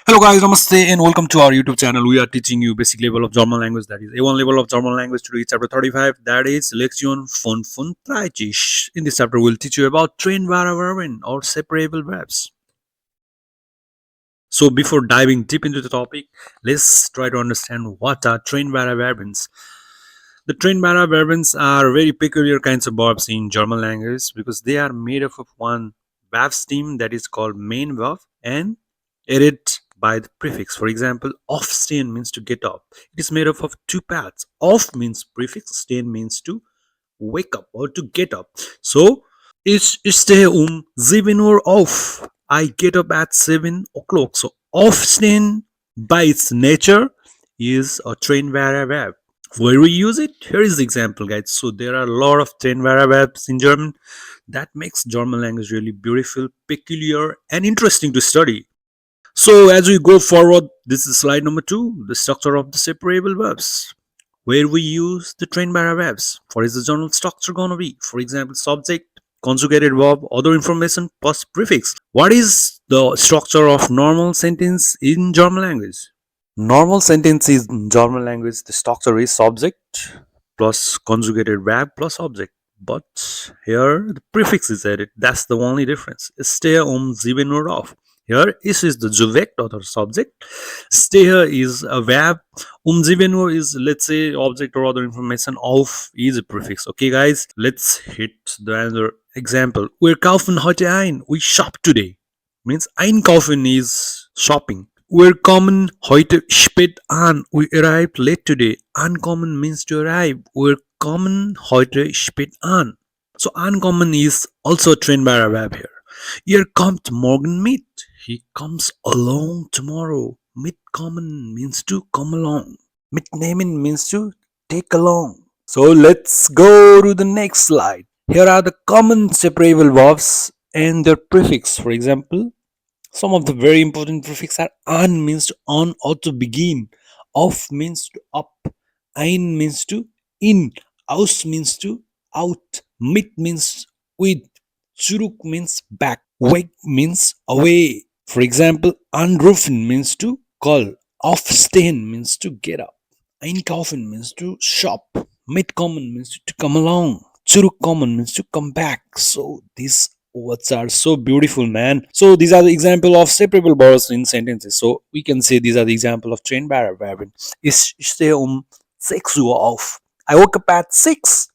Hello guys, namaste and welcome to our YouTube channel. We are teaching you basic level of German language, that is A1 level of German language. Today chapter 35, that is Lektion 35. In this chapter we'll teach you about trennbare Verben or separable verbs. So before diving deep into the topic, let's try to understand what are trennbare Verbs. The trennbare Verbs are very peculiar kinds of verbs in German language because they are made up of one verb stem that is called main verb and added by the prefix. For example, aufstehen means to get up. It is made up of two parts. Auf means prefix, stehen means to wake up or to get up. So, ich stehe 7 Uhr auf. I get up at 7 o'clock. So, aufstehen by its nature is a trained verb. Where we use it? Here is the example, guys. So there are a lot of trained verbs in German. That makes German language really beautiful, peculiar, and interesting to study. So as we go forward, this is slide number 2, the structure of the separable verbs, where we use the trained verbs. What is the general structure gonna be? For example, subject, conjugated verb, other information, plus prefix. What is the structure of normal sentence in German language? Normal sentence is in German language, the structure is subject plus conjugated verb plus object. But here the prefix is added. That's the only difference. Stehe 7 Uhr auf. Here is the Subjekt or subject. Stehe is a verb. 7 Uhr is, let's say, object or other information. Auf is a prefix. Okay, guys, let's hit the other example. Wir kaufen heute ein. We shop today. Means einkaufen is shopping. Wir kommen heute spät an. We arrived late today. Ankommen means to arrive. Wir kommen heute spät an. So ankommen is also a trennbare verb here. Ihr kommt morgen mit. He comes along tomorrow. Mitkommen means to come along. Mitnehmen means to take along. So let's go to the next slide. Here are the common separable verbs and their prefix. For example, some of the very important prefixes are an means to on or to begin, auf means to up, ein means to in, aus means to out, mit means with, zurück means back, weg means away. For example, anrufen means to call, aufstehen means to get up, einkaufen means to shop, mitkommen means to come along, zurückkommen means to come back. So these words are so beautiful, man. So these are the example of separable verbs in sentences. So we can say these are the example of trennbare Verben. Ich stehe 6 Uhr auf. I woke up at 6.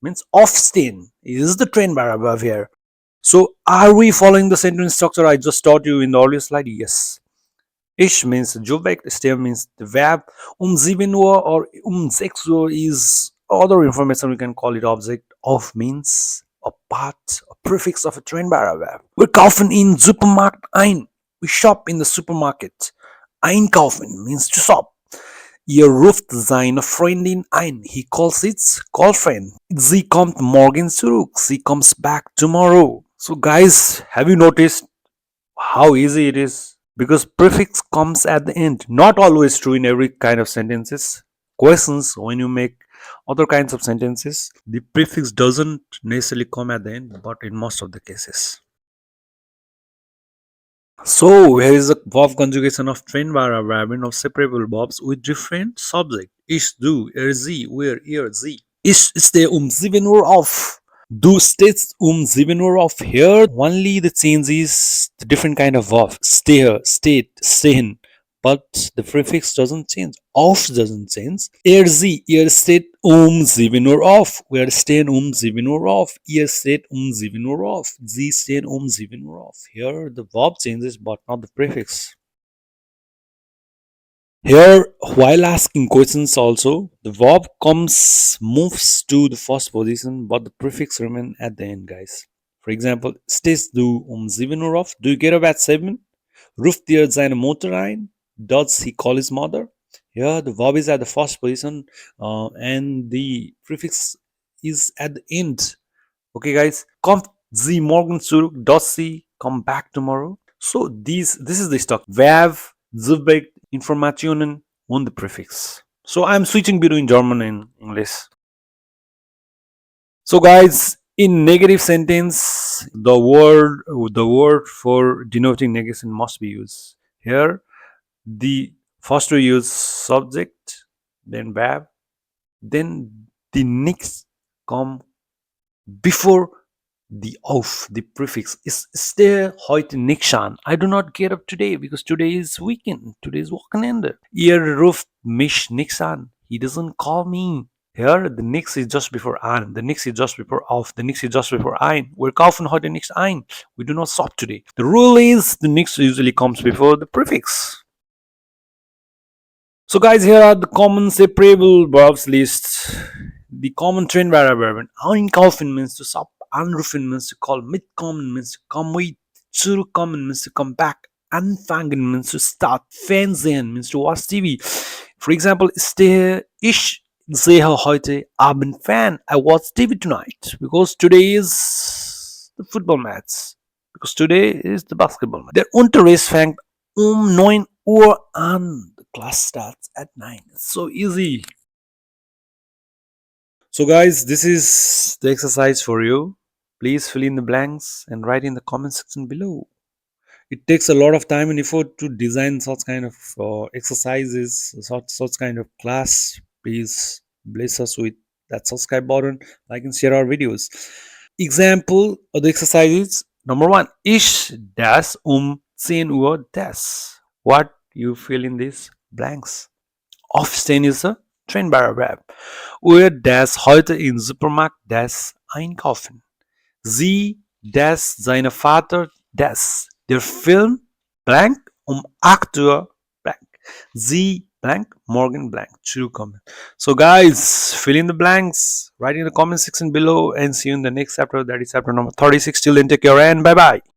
Means aufstehen is the trennbare verb here. So are we following the sentence structure I just taught you in the earlier slide? Yes. Ich means the subject, stehe means the verb. 7 Uhr or 6 Uhr is other information, we can call it object. Auf means a part, a prefix of a trennbare verb. Wir kaufen in Supermarkt ein. We shop in the supermarket. Einkaufen means to shop. Ihr ruft seine Freundin ein. He calls its girlfriend. Sie kommt morgen zurück. She comes back tomorrow. So guys, have you noticed how easy it is? Because prefix comes at the end. Not always true in every kind of sentences. Questions, when you make other kinds of sentences, the prefix doesn't necessarily come at the end, but in most of the cases. So here is the verb conjugation of trennbare Verben of separable verbs with different subject. Ich, du, sie, wir, ihr, sie. Ich stehe 7 Uhr auf. Du stehst 7 Uhr auf. Here only the change is the different kind of verb. Stehe, steht, stehen. But the prefix doesn't change. Auf doesn't change. Sie, ihr steht 7 Uhr auf. Wir stehen 7 Uhr auf. Ihr steht 7 Uhr auf. Sie stehen 7 Uhr auf. Here the verb changes but not the prefix. Here, while asking questions also, the verb moves to the first position, but the prefix remains at the end, guys. For example, stehst du 7 Uhr auf? Do you get up at 7? Ruft ihr seine Mutter ein? Does he call his mother? Here, the verb is at the first position and the prefix is at the end. Okay, guys. Kommt sie morgen zurück? Does she come back tomorrow? So this is the stock. Verb, Subjekt, Informationen und the prefix. So I'm switching between German and English. So guys, in negative sentence, the word for denoting negation must be used. Here The first we use subject, then verb, then the next come before the of the prefix is there heute nicht an. I do not get up today because today is weekend. Today is Wochenende. Ihr ruft mich nicht an. He doesn't call me. Here, the nix is just before an. The nix is just before auf. The nix is just before ein. Wir kaufen heute nichts ein. We do not shop today. The rule is the nix usually comes before the prefix. So guys, here are the common separable verbs list. The common train verb. Einkaufen means to shop. Anrufen means to call. Mitkommen means to come with. Zurückkommen means to come back. Anfangen means to start. Fernsehen means to watch TV. For example, ich sehe heute Abend Fan. I watch TV tonight because today is the football match. Because today is the basketball match. Der Unterricht fängt 9 Uhr an. The class starts at 9. It's so easy. So guys, this is the exercise for you. Please fill in the blanks and write in the comment section below. It takes a lot of time and effort to design such kind of exercises, such kind of class. Please bless us with that subscribe button, like and share our videos. Example of the exercises. Number one, ich das 10 Uhr das. What you fill in these blanks. Aufstehen is a trainbarer verb. Das heute im Supermarkt das einkaufen. Sie, das, seine Vater, das. Der Film, blank, 8 Uhr, blank. Sie, blank, morgen, blank. Zurückkommen. So guys, fill in the blanks, write in the comment section below and see you in the next chapter, that is chapter number 36. Till then, take care and bye-bye.